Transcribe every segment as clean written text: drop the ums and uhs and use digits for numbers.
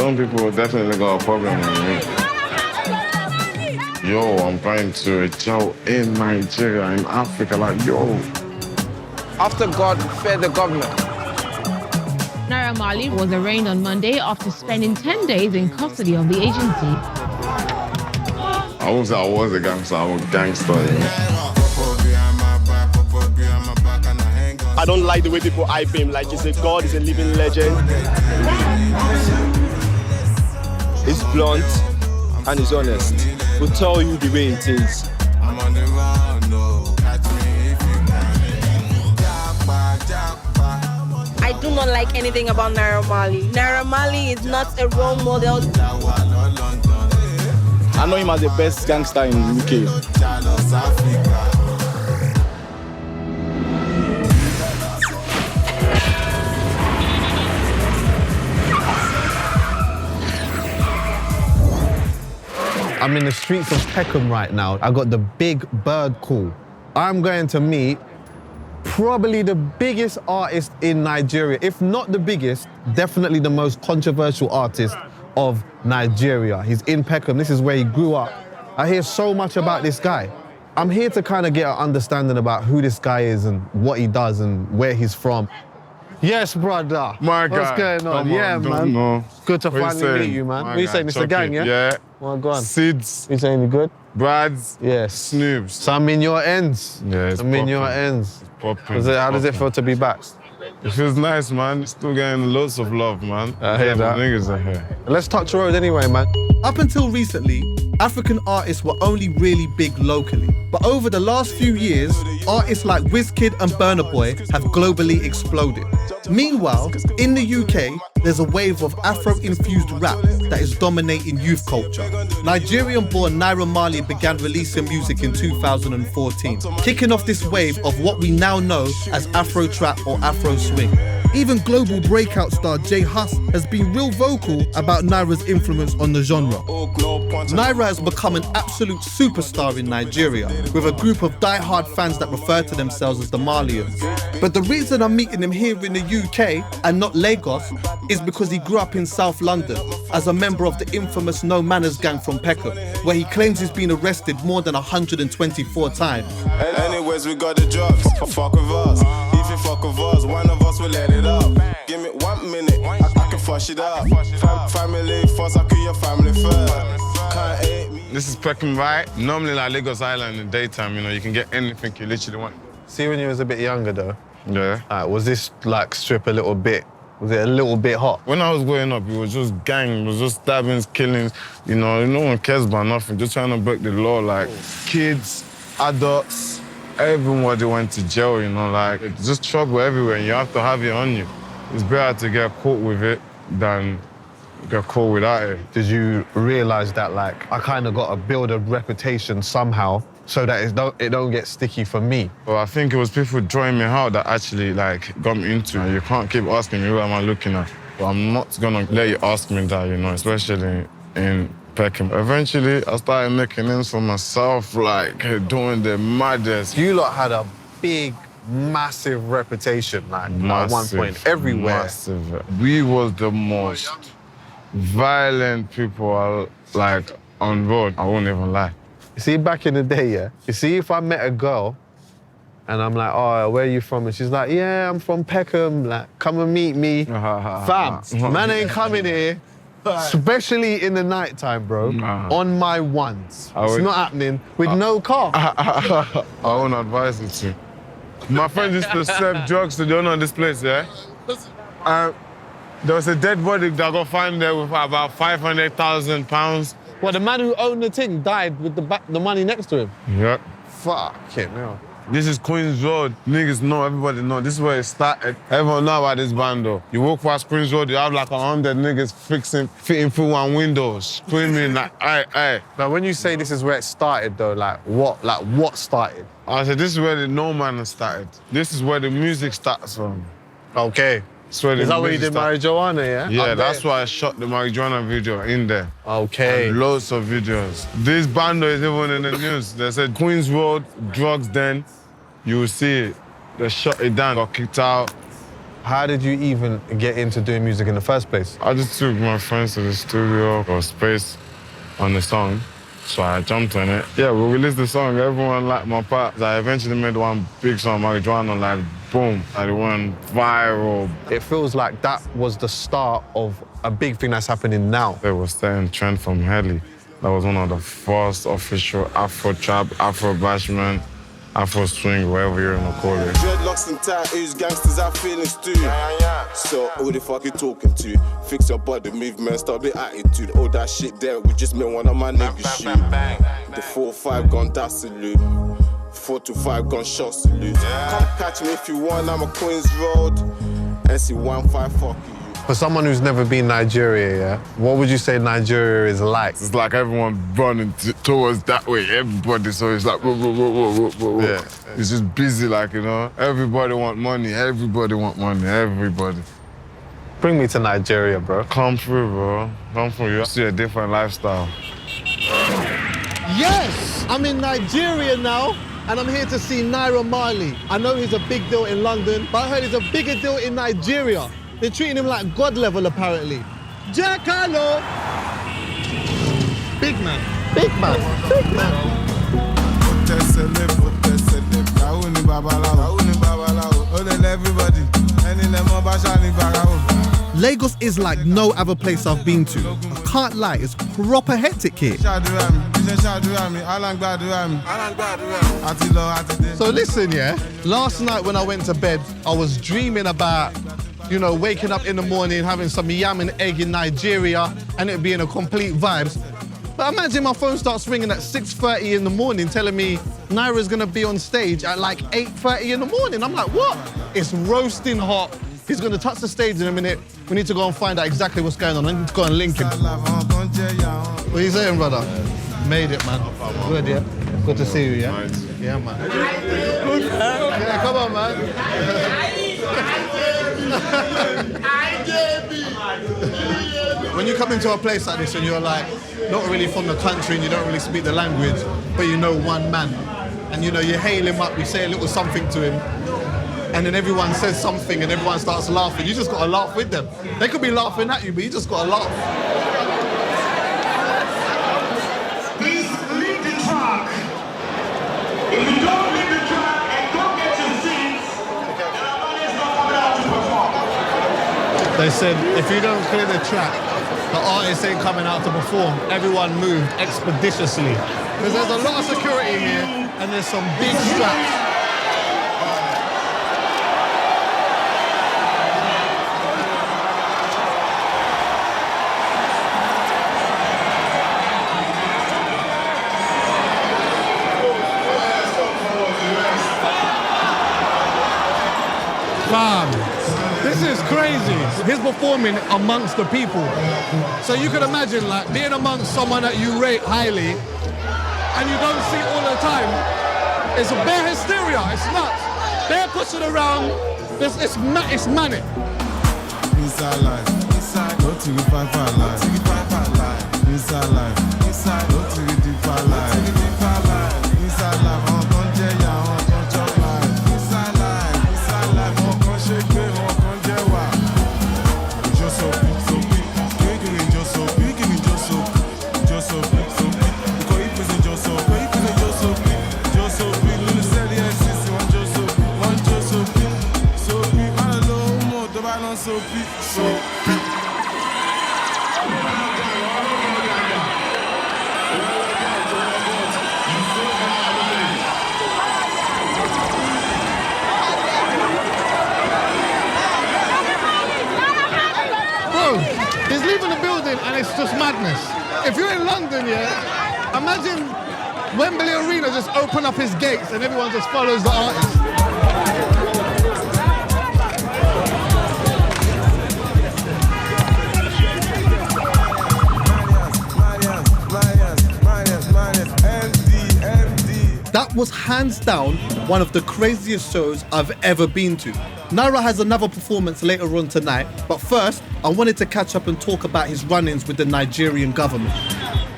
Some people definitely got a problem with me. Yo, I'm trying to chill in Nigeria, in Africa, like, yo. After God, fear the government. Naira Marley was arraigned on Monday after spending 10 days in custody of the agency. I won't say I was a gangster, I'm a gangster, I don't like the way people hype him, like he's a god, he's a living legend. He's blunt and he's honest. We'll tell you the way it is. I do not like anything about Naira Marley. Naira Marley is not a role model. I know him as the best gangster in the UK. I'm in the streets of Peckham right now. I got the big bird call. I'm going to meet probably the biggest artist in Nigeria. If not the biggest, definitely the most controversial artist of Nigeria. He's in Peckham. This is where he grew up. I hear so much about this guy. I'm here to kind of get an understanding about who this guy is and what he does and where he's from. Yes, brother. My God. What's going on? Yeah, man. Know. Good to What finally meet you, man. What are you saying? It's the gang, yeah? Yeah. Well, go on. Sids, You saying you good? Brads, Yes. Snoobs. So I'm in your ends. Yeah, it's I'm in your popping. ends. Popping. How does it feel to be back? It feels nice, man. Still getting loads of love, man. I hear that. The niggas are here. Let's touch the road anyway, man. Up until recently, African artists were only really big locally. But over the last few years, artists like Wizkid and Burna Boy have globally exploded. Meanwhile, in the UK, there's a wave of Afro-infused rap that is dominating youth culture. Nigerian-born Naira Marley began releasing music in 2014, kicking off this wave of what we now know as Afro trap or Afro swing. Even global breakout star Jay Huss has been real vocal about Naira's influence on the genre. Naira has become an absolute superstar in Nigeria, with a group of die-hard fans that refer to themselves as the Marlians. But the reason I'm meeting him here in the UK and not Lagos is because he grew up in South London as a member of the infamous No Manners gang from Peckham, where he claims he's been arrested more than 124 times. Anyways, we got the drugs, fuck with us. If you fuck with us, one of us will let it up. Give me 1 minute, I can flush it up. Family first, I kill your family first. Can't hate me. This is Peckham, right? Normally, like Lagos Island in the daytime, you know, you can get anything you literally want. See, when you was a bit younger, though, Yeah. was this, like, strip a little bit? Was it a little bit hot? When I was growing up, it was just gang, it was just stabbings, killings. You know, no one cares about nothing. Just trying to break the law, like kids, adults, everybody went to jail, you know, like it's just trouble everywhere and you have to have it on you. It's better to get caught with it than get caught without it. Did you realize that, like, I kind of got to build a reputation somehow so that it don't get sticky for me? Well, I think it was people drawing me out that actually, like, got me into it. You can't keep asking me, what am I looking at? But I'm not gonna let you ask me that, you know, especially in Peckham. Eventually, I started making names for myself, like, doing the maddest. You lot had a big, massive reputation, like, at one point, everywhere. Massive. We was the most violent people, like, on road. I won't even lie. You see, back in the day, yeah? You see, if I met a girl and I'm like, oh, where are you from? And she's like, yeah, I'm from Peckham. Like, come and meet me. Fam, man ain't coming here, especially in the nighttime, bro, on my ones. It's not happening with no car. I won't advise you to. My friend used to serve drugs to the owner of this place, yeah? There was a dead body that got found there with about £500,000. Well, the man who owned the thing died with the money next to him. Yeah. Fucking hell. This is Queens Road. Niggas know, everybody know. This is where it started. Everyone know about this band, though. You walk past Queens Road, you have like 100 niggas fitting through one window, screaming like, aye. Now, when you say this is where it started, though, like what started? I said, this is where the No Man started. This is where the music starts from. Okay. Is that where you did Marijuana, yeah? Yeah, that's why I shot the Marijuana video in there. Okay. And loads of videos. This bando is even in the news. They said Queens Road, drugs den. You will see it. They shut it down, got kicked out. How did you even get into doing music in the first place? I just took my friends to the studio for space on the song, so I jumped on it. Yeah, we released the song, everyone liked my part. I eventually made one big song, Marijuana, like boom, and it went viral. It feels like that was the start of a big thing that's happening now. It was setting trend from Helly. That was one of the first official Afro trap, Afro bashment, Afro swing, whatever you want to call it. Dreadlocks and tattoos, gangsters have feelings too. So who the fuck you talking to? Fix your body movement, stop the attitude. All that shit there, we just made one of my niggas shoot. The 4-5 gun, that's salute. 4 to 5 gun shot salute. Come catch me if you want, I'm a Queens Road. NC15, fuck you. For someone who's never been Nigeria, yeah, what would you say Nigeria is like? It's like everyone running towards that way, everybody, so it's like, whoa, whoa, whoa, whoa, whoa, whoa. Yeah. It's just busy, like, you know, everybody want money, everybody, everybody. Bring me to Nigeria, bro. Come through, bro. Come through, you see a different lifestyle. Yes, I'm in Nigeria now, and I'm here to see Naira Marley. I know he's a big deal in London, but I heard he's a bigger deal in Nigeria. They're treating him like God level, apparently. Jack Harlow. Big man, big man, big man. Lagos is like no other place I've been to. I can't lie, it's proper hectic here. So listen, yeah, last night when I went to bed, I was dreaming about, you know, waking up in the morning, having some yam and egg in Nigeria, and it being a complete vibes. But imagine my phone starts ringing at 6:30 in the morning telling me Naira's gonna be on stage at like 8:30 in the morning. I'm like, what? It's roasting hot. He's gonna touch the stage in a minute. We need to go and find out exactly what's going on. I need to go and link him. What are you saying, brother? Made it, man. Good, yeah? Good to see you, yeah? Yeah, man. Good. Yeah, come on, man. When you come into a place like this and you're like, not really from the country and you don't really speak the language, but you know one man, and you know, you hail him up, you say a little something to him, and then everyone says something and everyone starts laughing, you just gotta laugh with them. They could be laughing at you, but you just gotta laugh. Please leave the track. If you don't leave the track and don't get your seats, then our money is not coming out to perform. They said, if you don't clear the track, the artist ain't coming out to perform. Everyone moved expeditiously. Because there's a lot of security here and there's some big straps. Fam, this is crazy. He's performing amongst the people. So you can imagine, like, being amongst someone that you rate highly and you don't see all the time. It's a bare hysteria, it's nuts. They're pushing around, it's manic. Inside life, inside, no to the five life. Inside life, inside, no to the deep life. Inside life, on Conjeya, on Conjok life. Inside life, on Conjekwe, on Conjewa. Just so big, just so big, just so big, just so big. Because if it's just so big, just so big. Lulu said the SCC, one just so big, so big. Man, I know more, the man so big, so big. He's leaving the building and it's just madness. If you're in London, yeah, imagine Wembley Arena just open up his gates and everyone just follows the artist. That was hands down one of the craziest shows I've ever been to. Naira has another performance later on tonight, but first, I wanted to catch up and talk about his run-ins with the Nigerian government.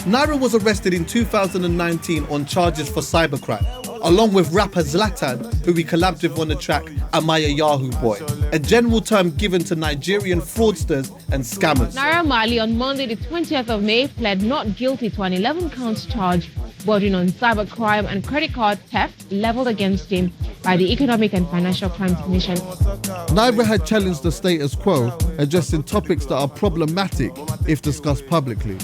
Naira was arrested in 2019 on charges for cybercrime, along with rapper Zlatan, who he collabed with on the track Am I a Yahoo Boy. a general term given to Nigerian fraudsters and scammers. Naira Marley on Monday, the 20th of May, pled not guilty to an 11-count charge bordering on cybercrime and credit card theft leveled against him by the Economic and Financial Crimes Commission. Naira had challenged the status quo, addressing topics that are problematic if discussed publicly.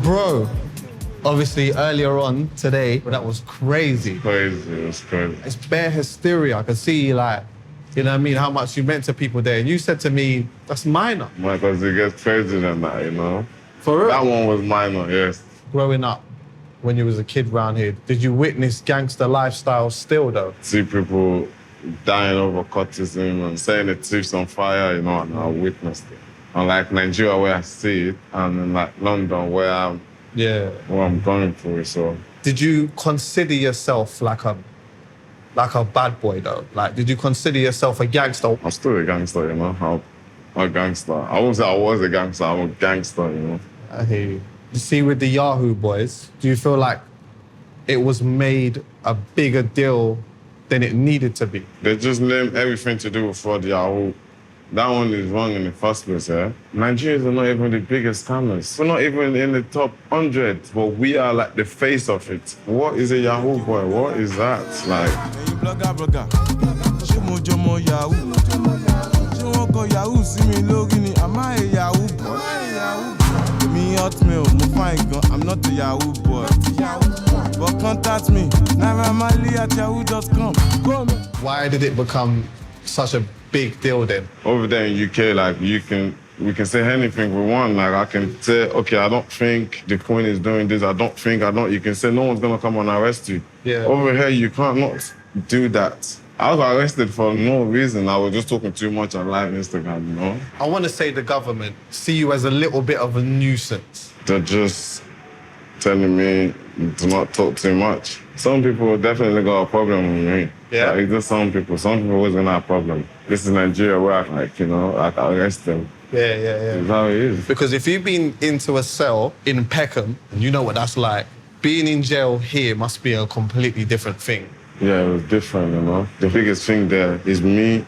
Bro, obviously earlier on today, that was crazy. Crazy, it was crazy. It's bare hysteria. I could see, like, you know what I mean, how much you meant to people there. And you said to me, that's minor. Because it gets crazier than that, you know? For real? That one was minor, yes. Growing up, when you was a kid round here, did you witness gangster lifestyle still, though? See people dying over cultism and setting the chiefs on fire, you know, and I witnessed it. Unlike Nigeria, where I see it, and in like London, where I'm going through it, so. Did you consider yourself like a bad boy, though? Like, did you consider yourself a gangster? I'm still a gangster, you know? I'm a gangster. I won't say I was a gangster, I'm a gangster, you know? I hear you. You see, with the Yahoo boys, do you feel like it was made a bigger deal than it needed to be? They just named everything to do with fraud, Yahoo. That one is wrong in the first place, yeah? Nigerians are not even the biggest scammers. We're not even in the top 100, but we are like the face of it. What is a Yahoo boy? What is that? Like... I'm not a Yahoo boy. But contact me, nairamali@yahoo.com. Why did it become such a big deal then? Over there in UK, like, we can say anything we want. Like, I can say, okay, I don't think the Queen is doing this. I don't. You can say no one's gonna come and arrest you. Yeah. Over here, you can't not do that. I got arrested for no reason. I was just talking too much on live Instagram, you know? I want to say the government see you as a little bit of a nuisance. They're just telling me to not talk too much. Some people definitely got a problem with me. Yeah. Like, it's just some people always gonna have a problem. This is Nigeria where I can arrest them. Yeah. That's how it is. Because if you've been into a cell in Peckham, you know what that's like. Being in jail here must be a completely different thing. Yeah, it was different, you know. The biggest thing there is me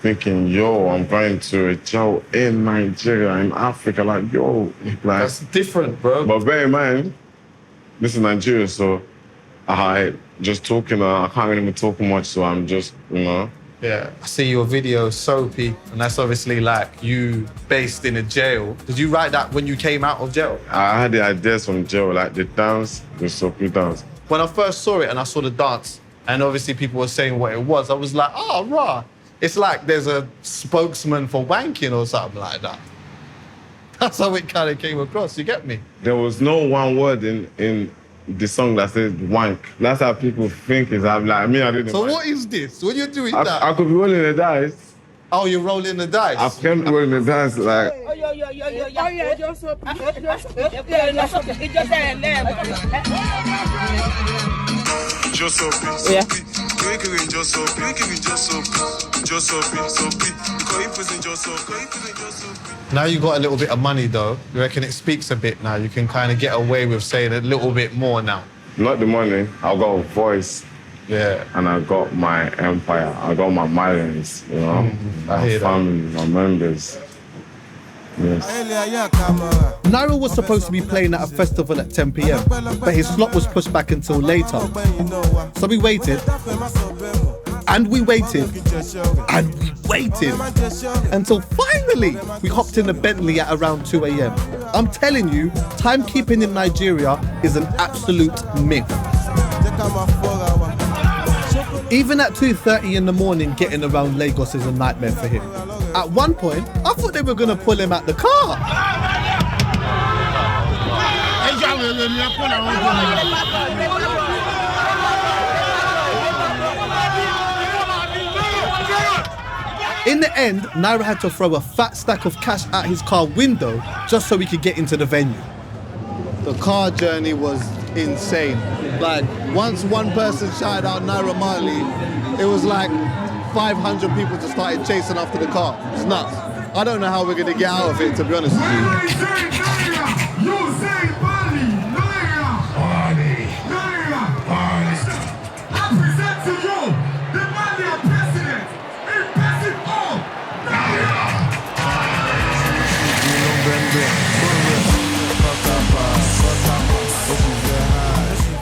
thinking, yo, I'm going to a jail in Nigeria, in Africa, like, yo. Like, that's different, bro. But bear in mind, this is Nigeria, so I just talking, I can't even talk much, so I'm just, you know. Yeah, I see your video, Soapy, and that's obviously like you based in a jail. Did you write that when you came out of jail? I had the ideas from jail, like the dance, the Soapy dance. When I first saw it and I saw the dance, and obviously people were saying what it was, I was like, oh, rah. It's like there's a spokesman for wanking or something like that. That's how it kind of came across, you get me? There was no one word in the song that says wank. That's how people think is. I'm like, I didn't. So what is this? What are you doing that? I could be rolling the dice. Oh, you're rolling the dice? I kept rolling the dice like... Now you got a little bit of money though. You reckon it speaks a bit now? You can kind of get away with saying a little bit more now. Not the money, I got a voice. Yeah. And I got my empire. I got my millions, you know? My family, my members. Yes. Naira was supposed to be playing at a festival at 10 p.m, but his slot was pushed back until later. So we waited, and we waited, and we waited, until finally we hopped in a Bentley at around 2 a.m. I'm telling you, timekeeping in Nigeria is an absolute myth. Even at 2:30 in the morning, getting around Lagos is a nightmare for him. At one point, I thought they were going to pull him out the car. In the end, Naira had to throw a fat stack of cash out his car window just so he could get into the venue. The car journey was insane. Like, once one person shouted out Naira Marley, it was like 500 people just started chasing after the car. It's nuts. I don't know how we're going to get out of it, to be honest with you. I present to you the Mali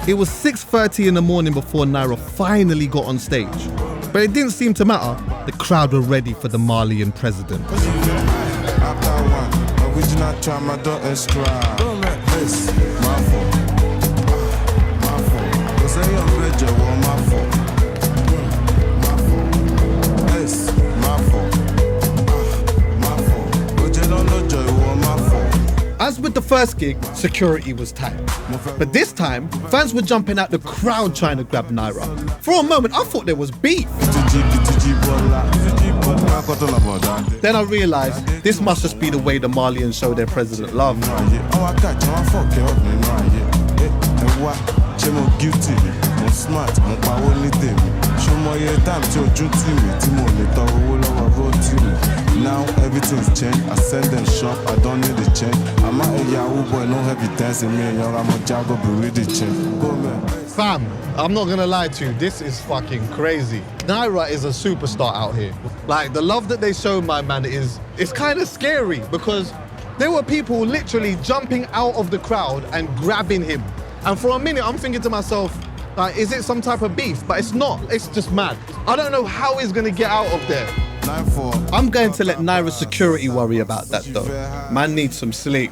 It was 6:30 in the morning before Naira finally got on stage. But it didn't seem to matter. The crowd were ready for the Malian president. After one, original tramadol extra. This, my fault. My fault. Cause I am better, my fault. My fault. This, my fault. My fault. But you don't know joy, my fault. As with the first gig, security was tight. But this time, fans were jumping out the crowd trying to grab Naira. For a moment, I thought there was beef. Then I realized this must just be the way the Malians show their president love. Now everything's changed. I send them shop, I don't need a change. I'm a Yahoo boy, no heavy dancing me, young. I'm a Jago, but really change. Go man. Fam, I'm not gonna lie to you, this is fucking crazy. Naira is a superstar out here. Like, the love that they show my man it's kind of scary because there were people literally jumping out of the crowd and grabbing him. And for a minute, I'm thinking to myself, like, is it some type of beef? But it's not, it's just mad. I don't know how he's gonna get out of there. I'm going to let Naira's security worry about that though. Man needs some sleep.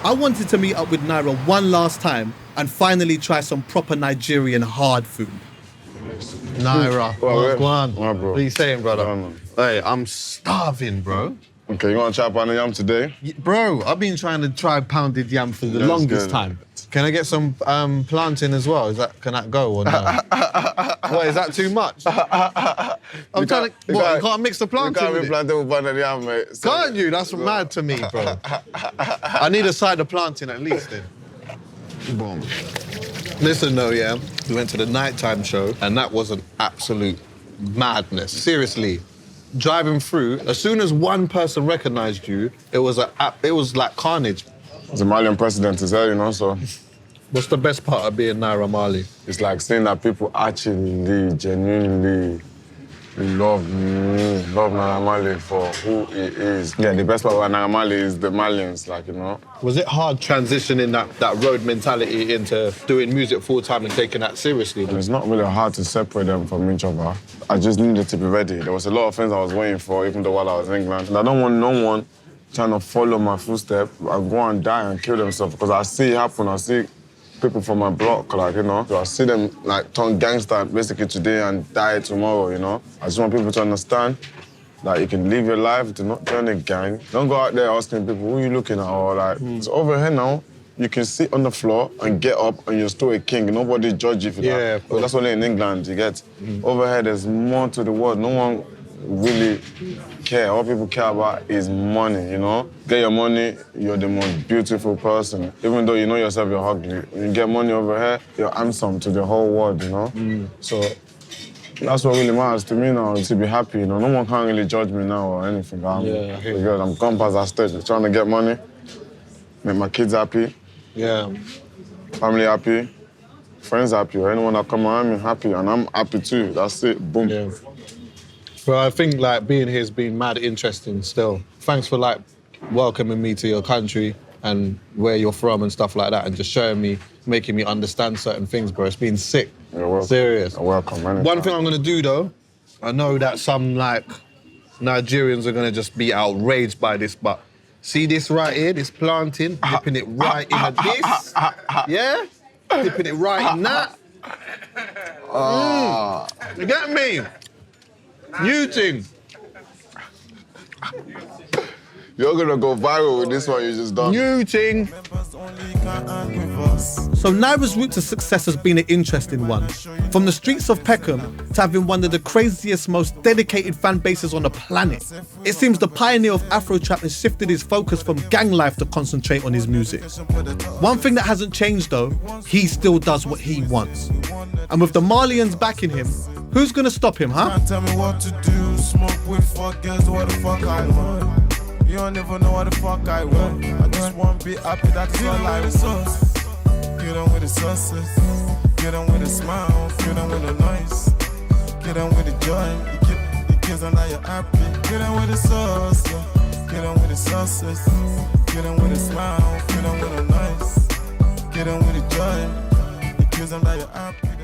I wanted to meet up with Naira one last time and finally try some proper Nigerian hard food. Naira, what's going on? What, bro? What are you saying, brother? No. Hey, I'm starving, bro. Okay, you want to try pound yam today? Bro, I've been trying to try pounded yam for the That's longest good. time. Can I get some plantain as well? Can that go or no? What, is that too much? I'm trying to. You can't mix the You plantain can't with be it? plantain with pounded yam, mate. Can't you? That's mad to me, bro. I need a side of plantain at least then. Boom. Listen though, yeah, we went to the nighttime show and that was an absolute madness. Seriously, driving through, as soon as one person recognized you, it was like carnage. The Malian president is here, you know, so What's the best part of being Naira Marley? it's like seeing that people actually, genuinely love Naira Marley for who he is. Yeah, the best part about Naira Marley is the Malians, like, you know. Was it hard transitioning that road mentality into doing music full time and taking that seriously? And it's not really hard to separate them from each other. I just needed to be ready. There was a lot of things I was waiting for, even though while I was in England. And I don't want no one trying to follow my footsteps and go and die and kill themselves, because I see it happen. I see people from my block, like, you know. So I see them, like, turn gangster basically today and die tomorrow, you know. I just want people to understand that you can live your life, do not join a gang. Don't go out there asking people, who you looking at, or like, it's over here now. You can sit on the floor and get up and you're still a king. Nobody judge you for that. Yeah, But that's only in England, you get. Over here, there's more to the world. No one really care. All people care about is money, you know? Get your money, you're the most beautiful person. Even though you know yourself, you're ugly. When you get money over here, you're handsome to the whole world, you know? So that's what really matters to me now, to be happy, you know? No one can really judge me now or anything. I'm good. I'm gone past that stage. Trying to get money, make my kids happy, Yeah. family happy, friends happy, or anyone that come around me happy, and I'm happy too. That's it, boom. Yeah. Well, I think like being here has been mad interesting still. Thanks for like welcoming me to your country and where you're from and stuff like that, and just showing me, making me understand certain things, bro. It's been sick. You're welcome. Serious. You're welcome, man. One thing I'm gonna do though, I know that some like Nigerians are gonna just be outraged by this, but see this right here, this planting, dipping it right in this, yeah? Dipping it right in that. You get me? New thing. You're gonna go viral with this one you just done. New thing. So Naira's route to success has been an interesting one. From the streets of Peckham to having one of the craziest, most dedicated fan bases on the planet. It seems the pioneer of Afrotrap has shifted his focus from gang life to concentrate on his music. One thing that hasn't changed though, he still does what he wants. And with the Malians backing him, who's gonna stop him, huh? Tell me what to do, smoke with fuckers, what the fuck I want. You don't even know what the fuck I want. I just want to be happy, that's all I want. Get on with the success, get on with the smile, get on with the noise, get on with the joy. You keep the kids and now you're happy. Get on with the sauce, get on with the success, get on with the smile, get on with the noise, get accuse them that you're happy.